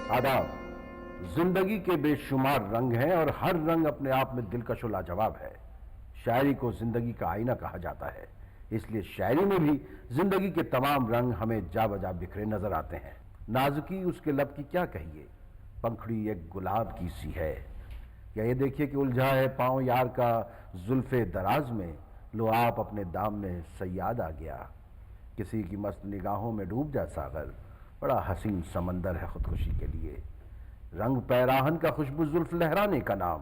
आदाब। जिंदगी के बेशुमार रंग हैं और हर रंग अपने आप में दिलकश और लाजवाब है। शायरी को जिंदगी का आईना कहा जाता है, इसलिए शायरी में भी जिंदगी के तमाम रंग हमें जा बजा बिखरे नजर आते हैं। नाजुकी उसके लब की क्या कहिए, पंखड़ी एक गुलाब की सी है। या ये देखिए कि उलझा है पांव यार का जुल्फे दराज में, लो आप अपने दाम में सयाद आ गया। किसी की मस्त निगाहों में डूब जा सागर, बड़ा हसीन समंदर है खुदकुशी के लिए। रंग पैराहन का खुशबू जुल्फ लहराने का नाम,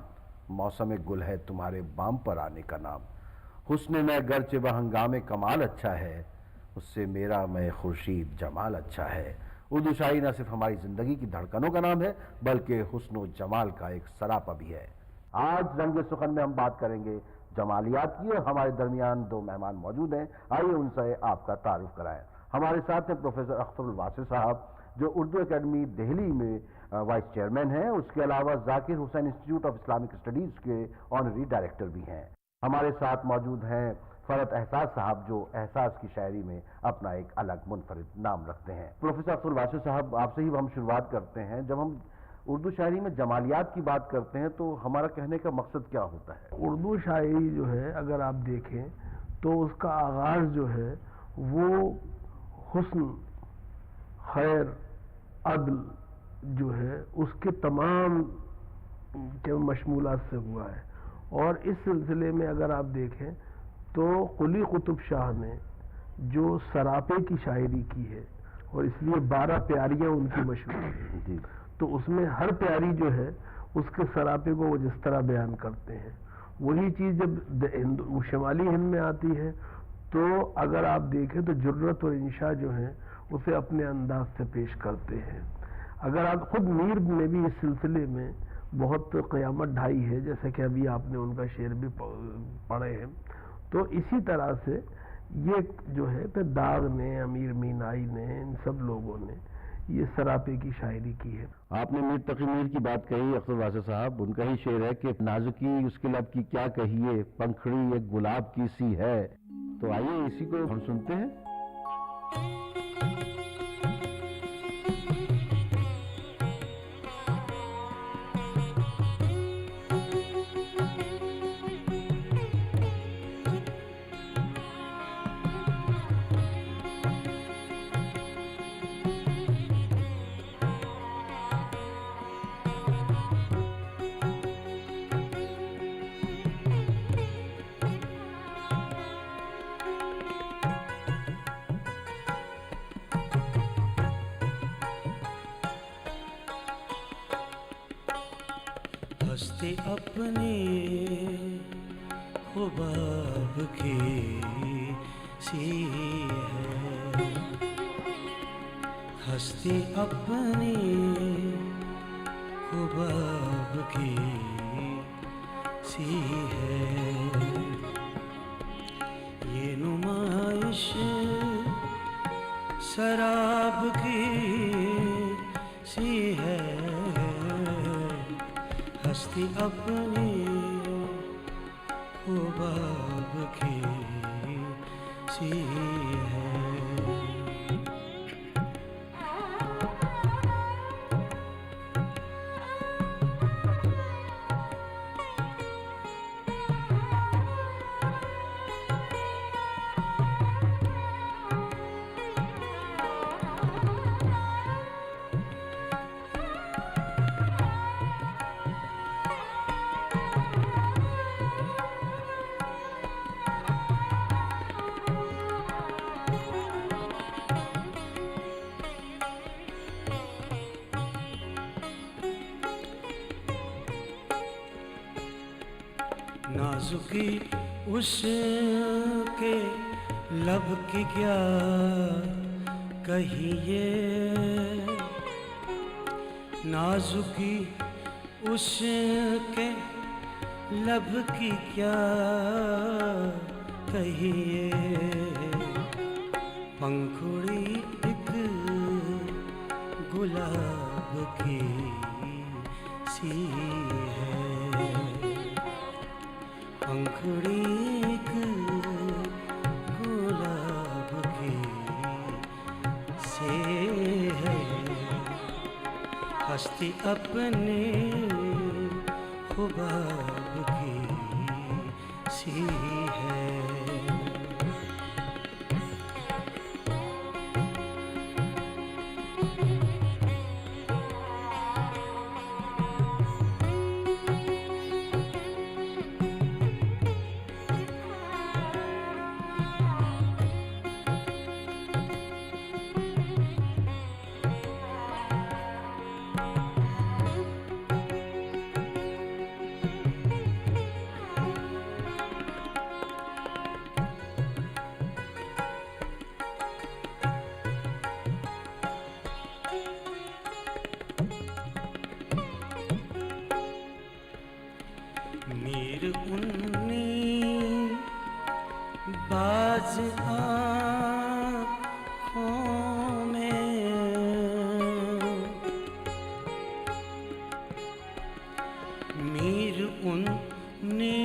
मौसम गुल है तुम्हारे बाम पर आने का नाम। हुस्न में गर्चे व हंगामे कमाल अच्छा है, उससे मेरा मैं खुर्शीद जमाल अच्छा है। उर्दू शायरी न सिर्फ हमारी जिंदगी की धड़कनों का नाम है, बल्कि हुस्न जमाल का एक सरापा भी है। आज रंग सुखन में हम बात करेंगे जमालियात की, और हमारे दरमियान दो मेहमान मौजूद हैं। आइए उनसे आपका तारुफ कराएं। हमारे साथ हैं प्रोफेसर अख्तरुल वासिर साहब, जो उर्दू एकेडमी दिल्ली में वाइस चेयरमैन हैं। उसके अलावा Zakir Hussain institute of Islamic studies के ऑनरी डायरेक्टर भी हैं। हमारे साथ मौजूद हैं फरत एहसास साहब, जो एहसास की शायरी में अपना एक अलग मुनफरिद नाम रखते हैं। प्रोफेसर अख्तरुल वासिर साहब, आपसे ही हम शुरुआत करते हैं। जब हम उर्दू शायरी में जमालियात की बात करते हैं तो हमारा कहने का मकसद क्या होता है? उर्दू शायरी जो है, अगर आप देखें तो उसका आगाज़ जो है वो हुस्न, खैर, अदल जो है उसके तमाम के मशमूलात से हुआ है। और इस सिलसिले में अगर आप देखें तो कुली कुतुब शाह ने जो सरापे की शायरी की है, और इसलिए 12 प्यारियां उनकी मशहूर हैं, तो उसमें हर प्यारी जो है उसके सरापे को वो जिस तरह बयान करते हैं, वही चीज़ जब शुमाली हिंद में आती है तो अगर आप देखें तो जुर्रत और इंशा जो है उसे अपने अंदाज से पेश करते हैं। अगर आप खुद मीर ने भी इस सिलसिले में बहुत क़यामत ढाई है, जैसे कि अभी आपने उनका शेर भी पढ़े हैं। तो इसी तरह से ये जो है फिर दाग ने, अमीर मीनाई ने, इन सब लोगों ने ये सरापे की शायरी की है। आपने मीर तकी मीर की बात कही अख्तर वासिर साहब, उनका ही शेर है कि नाजुकी उसके लब की क्या कहिए, पंखड़ी एक गुलाब की सी है। तो आइए इसी को हम सुनते हैं। हस्ती अपनी खुबाब की सी है, हस्ती अपनी खुबाब की सी है। ये नुमाइश शराब की सी है, हस्ती अपनी खुबाब की सी है। नाजुकी उसके लब की क्या कहिए, नाजुकी उसके लब की क्या कहिए, पंखुड़ी एक गुलाब की सी है, पंखुड़ी एक गुलाब की सी है, हस्ती अपने खुबाब की सी है। मीर उन्नी बाज आँखों में, मीर उन्नी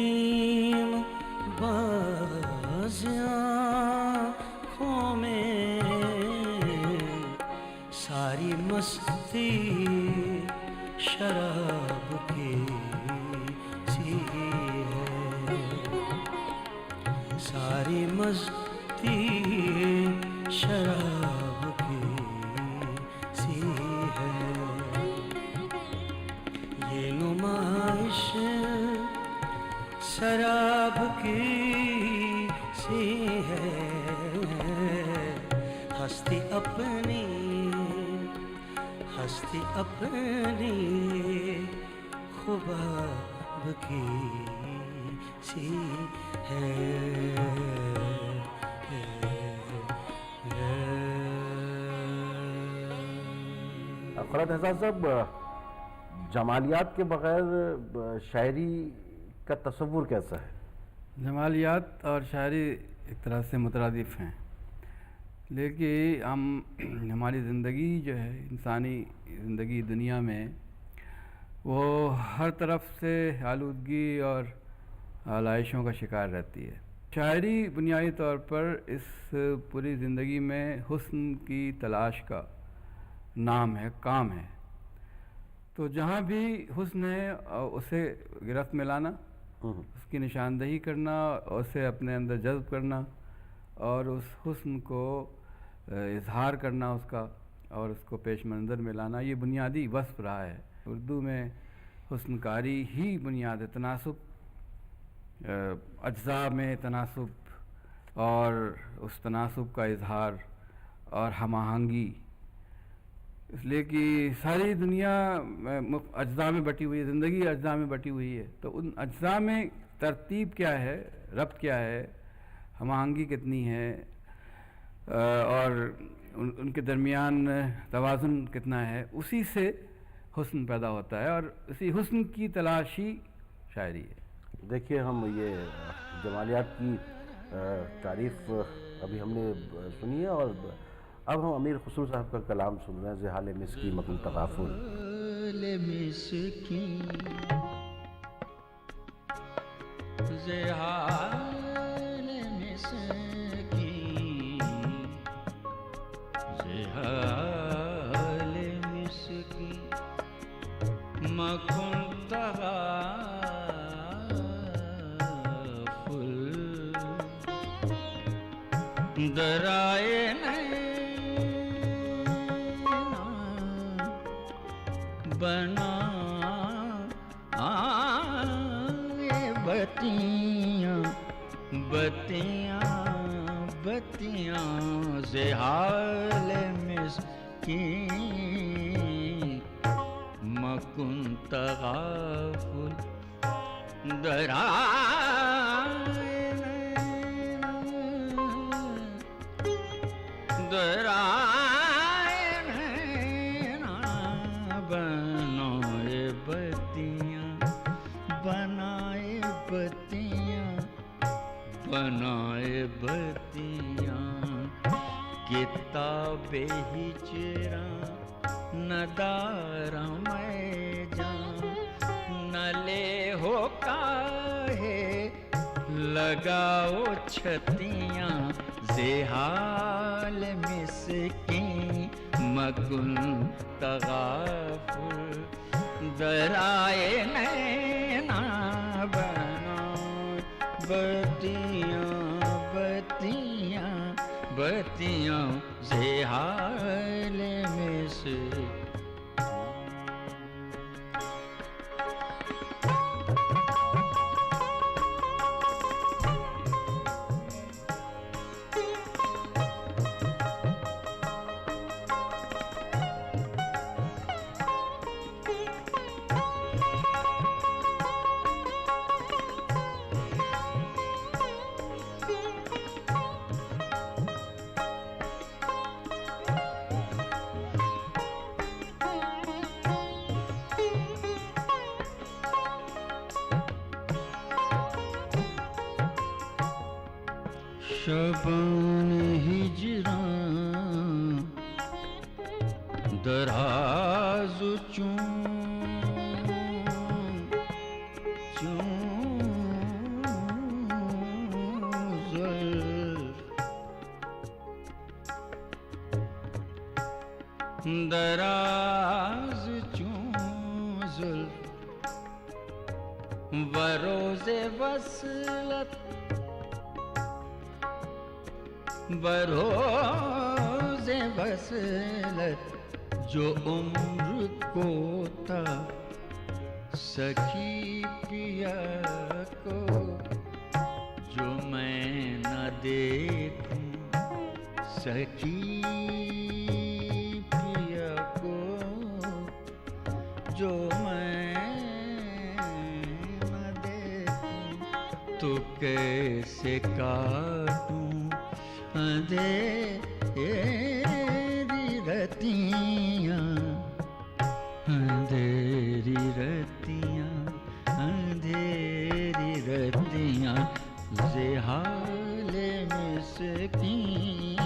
बाज आँखों में, सारी मस्ती शराब की सारी मस्ती शराब की सी है, ये नुमाइश शराब की सी है, हस्ती अपनी खुबाब की सी है। ख़ुराद एहसान साहब, जमालियात के बग़ैर शायरी का तसव्वुर कैसा है? जमालियात और शायरी एक तरह से मुतरादिफ हैं, लेकिन हमारी ज़िंदगी जो है, इंसानी ज़िंदगी दुनिया में, वो हर तरफ से आलूदगी और आलाइशों का शिकार रहती है। शायरी बुनियादी तौर पर इस पूरी ज़िंदगी में हुस्न की तलाश का नाम है, काम है। तो जहाँ भी हुस्न है उसे गिरफ्त में लाना, उसकी निशानदही करना, उसे अपने अंदर जज्ब करना और उस हुस्न को इजहार करना उसका, और उसको पेश मंज़र में लाना, ये बुनियादी वस्फ़ रहा है। उर्दू में हुस्नकारी ही बुनियाद है, तनासुब, अज्ज़ा में तनासुब और उस तनासुब का इजहार और हम-आहंगी, इसलिए कि सारी दुनिया अज्ज़ा में बटी हुई है, ज़िंदगी अज्ज़ा में बटी हुई है। तो उन अज्ज़ा में तरतीब क्या है, रब्त क्या है, हम-आहंगी कितनी है और उनके दरमियान तवाज़ुन कितना है, उसी से हुस्न पैदा होता है और इसी हुस्न की तलाशी शायरी है। देखिए, हम ये जमालियात की तारीफ़ अभी हमने सुनी है और अब हम अमीर खुसरो साहब का कलाम सुन रहे हैं, ज़ेहाल मिस्की मकुन तगाफुल। दराए बना बतियाँ बतियाँ बतियाँ ज़ेहाल मिस्कीन मकुन तगाफुल दराए बनाए बत्तियाँ, किताबे हिजरा नदारा मैं जा, नले हो काहे लगाओ छतियाँ, जेहाल मिसकी मकुन तगाफुल, दराए नैना बना बत्तियाँ बत्तियाँ बत्तियाँ, जेहाल मिसकी। शबान हिजरा दराज चूं दराज चूं जुल्फ, बरोज़े वसलत बरोज़े वसलत, जो उम्र को था सखी पिया को, जो मैं न देखूं सखी पिया को, जो मैं न देखूं तो कैसे काटूं अंधेरी रतियाँ, अंधेरी रतियाँ, अंधेरी रतियाँ, जेहाल मिस्कीन।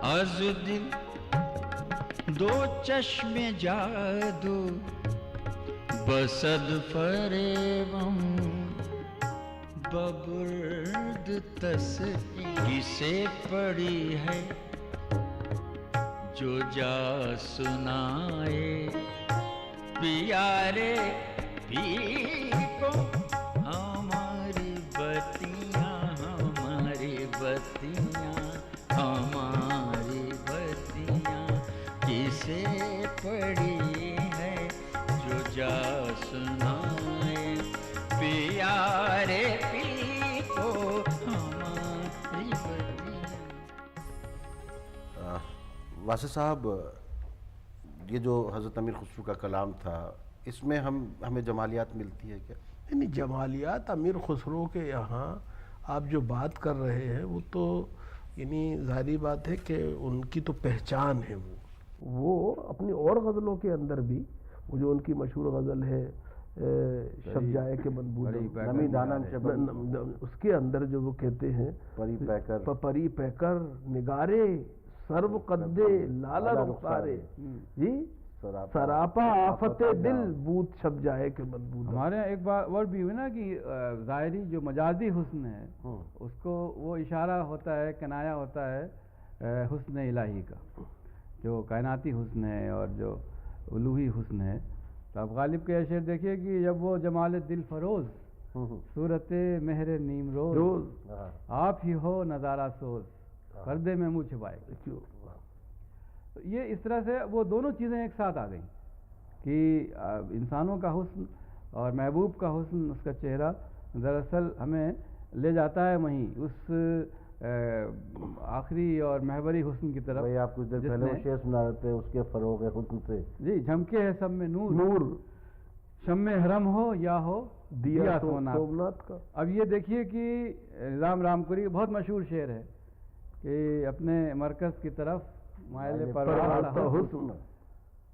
अज़ दिल दो चश्मे जादू बसद फरेबम, बबुर्द तस्वीर से पड़ी है जो जा सुनाए, प्यारे पी को हमारी बत्तियाँ, हमारी बत्तियाँ, हमारी बत्तियाँ किसे पड़ी है जो जा सुनाए, प्यारे पी को हमारी बत्तियाँ। वासे साहब, ये जो हज़रत अमीर खुसरो का कलाम था, इसमें हमें जमालियात मिलती है क्या? नहीं, जमालियात अमीर खुसरो के यहाँ आप जो बात कर रहे हैं वो तो यानी ज़ाहिरी बात है कि उनकी तो पहचान है। वो अपनी और गज़लों के अंदर भी, वो जो उनकी मशहूर गज़ल है शब जाए के नमी दानन उसके अंदर जो वो कहते हैं परी पैकर निगारे सर्व कद्दे लाला रुखारे जी, सरापा आफते दिल बूत छप जाए के बदबू। हमारे यहाँ एक बार वर्ड भी हुई ना कि ज़ाहिरी जो मजाजी हुस्न है उसको वो इशारा होता है, कनाया होता है हुस्न इलाही का, जो कायनाती हुस्न है और जो उलूही हुस्न है। तो आप गालिब के शेर देखिए कि जब वो जमाल दिल फरोज़ सूरत मेहर नीम रोज रोज आप ही हो नज़ारा सोज पर्दे में मुँह छुपाए। क्यों तो ये इस तरह से वो दोनों चीज़ें एक साथ आ गई कि इंसानों का हुस्न और महबूब का हुस्न, उसका चेहरा दरअसल हमें ले जाता है वहीं उस आखिरी और महबरी हुस्न की तरफ। भाई आप कुछ देर पहले वो शेर सुना रहे थे, उसके फरोग हुस्न से जी झमके है सब में नूर, नूर शम्मे हरम हो या हो दिया सोमनाथ का। अब ये देखिए कि निज़ाम रामपुरी का बहुत मशहूर शेर है कि अपने मरकज़ की तरफ मायले परवाज़ पर हुस्न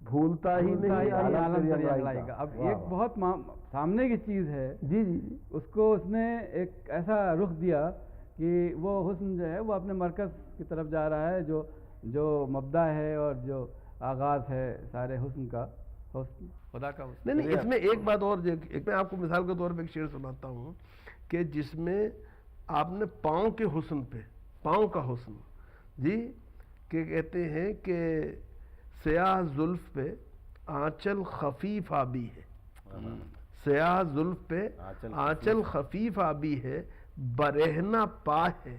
भूलता ही नहीं आलम दरियाई का। अब एक बहुत सामने की चीज़ है जी जी उसको उसने एक ऐसा रुख दिया कि वो हुस्न जो है वो अपने मरकज़ की तरफ जा रहा है, जो मब्दा है और जो आगाज़ है सारे हुस्न का, हुस्न खुदा का हुस्न। नहीं, इसमें एक बात और, एक मैं आपको मिसाल के तौर पे एक शेर सुनाता हूँ कि जिसमें आपने पाँव के हुस्न पे, पाँव का हुस्न जी, कि कहते हैं कि स्याह जुल्फ पे आंचल खफीफ आबी है, स्याह जुल्फ पे आंचल खफीफ आबी है, बरहना पा है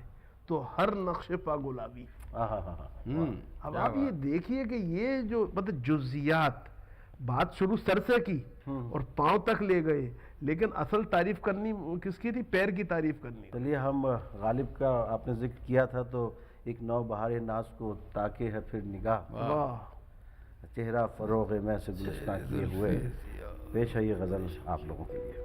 तो हर नक्शे पा गुलाबी। अब आप ये देखिए कि ये जो मतलब जुजियात, बात शुरू सर से की और पांव तक ले गए, लेकिन असल तारीफ करनी किसकी थी? पैर की तारीफ करनी। चलिए हम गालिब का आपने जिक्र किया था तो एक नौ बहार नाज को ताके है फिर निगाह, चेहरा फरोग मैं से गुलिस्तां किए हुए। पेश है ये गज़ल आप लोगों के लिए।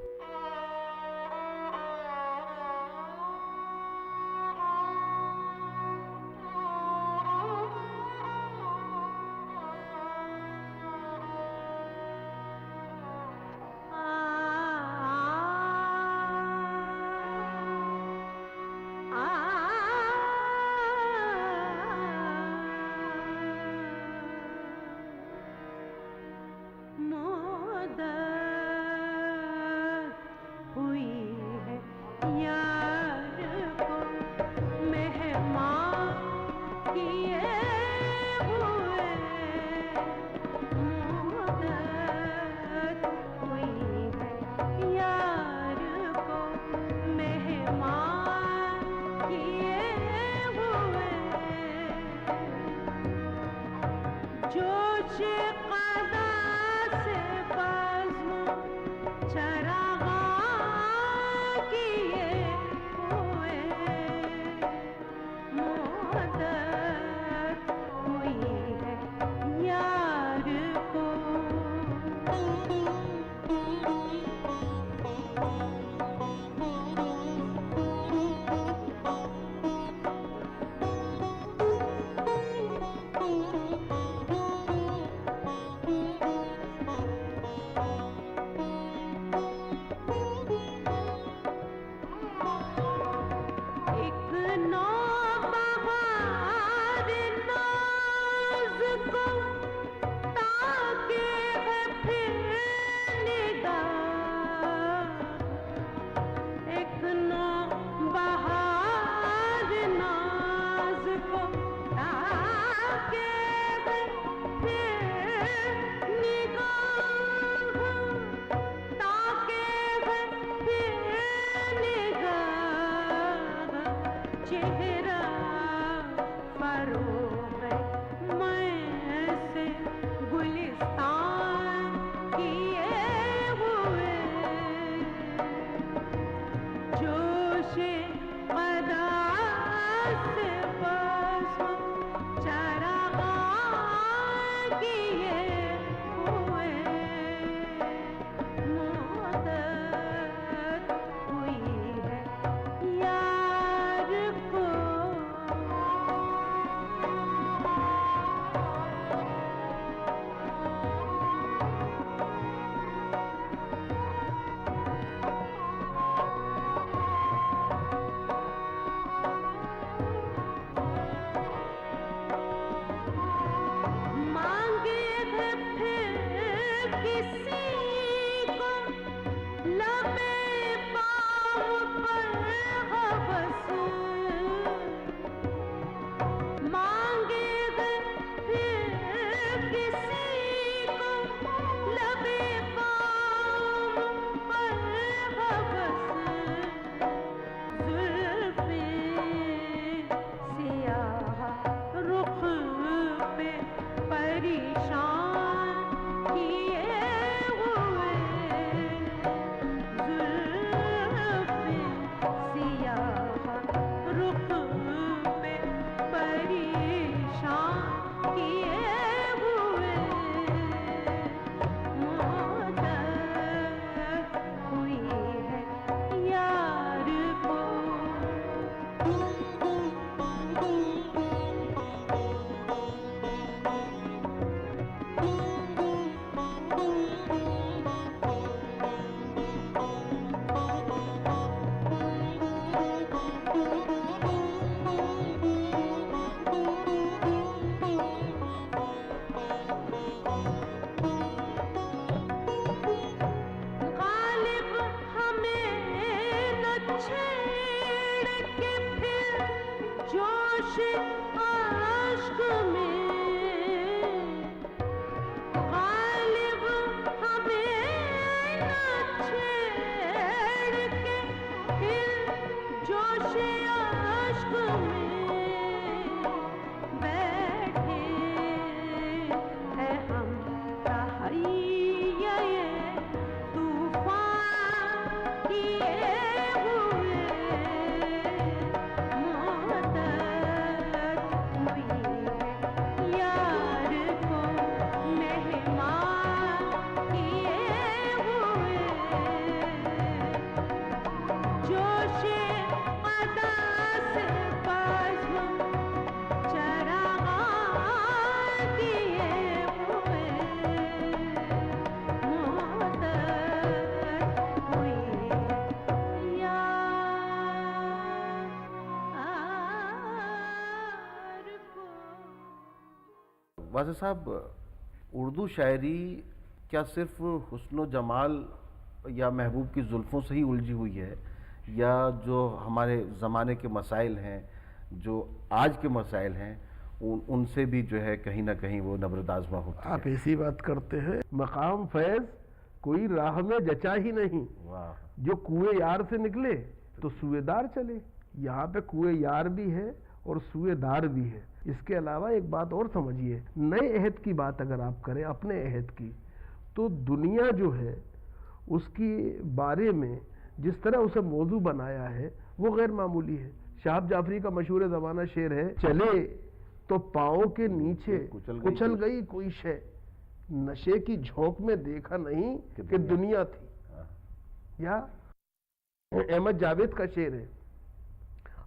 को वाज़े साहब, उर्दू शायरी क्या सिर्फ हुस्न जमाल या महबूब की जुल्फ़ों से ही उलझी हुई है, या जो हमारे ज़माने के मसाइल हैं, जो आज के मसाइल हैं, उनसे भी जो है कहीं ना कहीं वो नबरदाज़मा होती आप है? ऐसी बात करते हैं, मकाम फैज कोई राह में जचा ही नहीं, वाह, जो कुएं यार से निकले तो सुएदार चले। यहाँ पे कुएं यार भी है और सुएदार भी है। इसके अलावा एक बात और समझिए, नए अहद की बात अगर आप करें, अपने अहद की, तो दुनिया जो है उसकी बारे में जिस तरह उसे मौजू बनाया है वो गैर मामूली है। शाहब जाफरी का मशहूर ज़माना शेर है, चले तो पाँव के नीचे कुचल गई कोई शय, नशे की झोंक में देखा नहीं कि दुनिया थी। या अहमद जावेद का शेर है,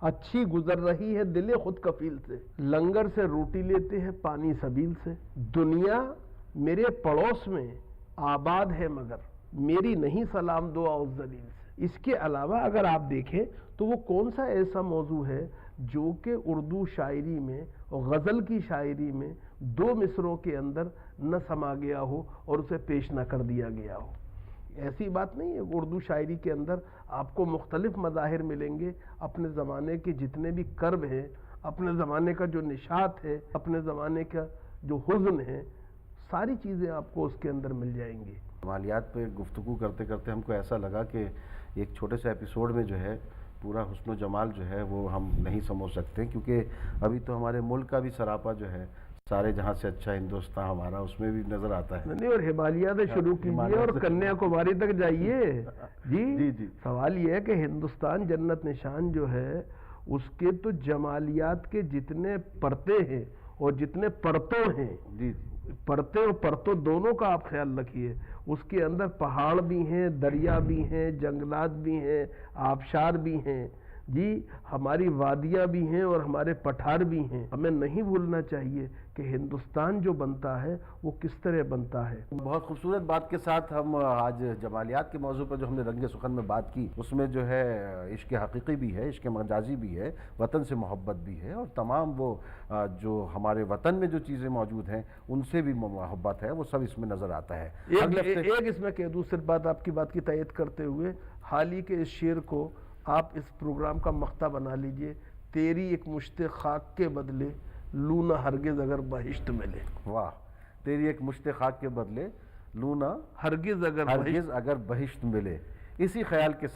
अच्छी गुजर रही है दिले खुद कफील से, लंगर से रोटी लेते हैं पानी सबील से, दुनिया मेरे पड़ोस में आबाद है मगर मेरी नहीं सलाम दुआ उस जलील से। इसके अलावा अगर आप देखें तो वो कौन सा ऐसा मौजू है जो कि उर्दू शायरी में और गज़ल की शायरी में दो मिसरों के अंदर न समा गया हो और उसे पेश न कर दिया गया हो। ऐसी बात नहीं है। उर्दू शायरी के अंदर आपको मुख्तलिफ मज़ाहिर मिलेंगे, अपने ज़माने के जितने भी कर्ब हैं, अपने ज़माने का जो निशात है, अपने ज़माने का जो हुज़्न है, सारी चीज़ें आपको उसके अंदर मिल जाएंगी। जमालियात पे गुफ्तगू करते करते हमको ऐसा लगा कि एक छोटे से एपिसोड में जो है पूरा हुस्न जमाल जो है वो हम नहीं समझ सकते, क्योंकि अभी तो हमारे मुल्क का भी सरापा जो है सारे जहाँ से अच्छा हिंदुस्तान हमारा, उसमें भी नजर आता है। नहीं, और हिमालय से शुरू कीजिए और कन्याकुमारी तक जाइए। जी जी जी। सवाल यह है कि हिंदुस्तान जन्नत निशान जो है उसके तो जमालियात के जितने परते हैं और जितने परतों हैं, जी जी, परते और परतों दोनों का आप ख्याल रखिए। उसके अंदर पहाड़ भी हैं, दरिया भी हैं, जंगलात भी हैं, आबशार भी हैं, जी हमारी वादियाँ भी हैं और हमारे पठार भी हैं। हमें नहीं भूलना चाहिए कि हिंदुस्तान जो बनता है वो किस तरह बनता है। बहुत खूबसूरत बात के साथ हम आज जमालियात के मौजू पर जो हमने रंगे सुखन में बात की, उसमें जो है इश्क हकीकी भी है, इश्क मजाजी भी है, वतन से मोहब्बत भी है, और तमाम वो जो हमारे वतन में जो चीज़ें मौजूद हैं उनसे भी मोहब्बत है, वो सब इसमें नज़र आता है। एक इसमें कह दूँ सिर्फ बात, आपकी बात की तायद करते हुए, हाल ही के इस शेर को आप इस प्रोग्राम का मख्ता बना लीजिए, तेरी एक मुश्ते खाक के बदले लूना हरगिज अगर बहिश्त मिले। वाह, तेरी एक मुश्ते खाक के बदले लूना हरगिज अगर बहिश्त मिले। इसी ख्याल के साथ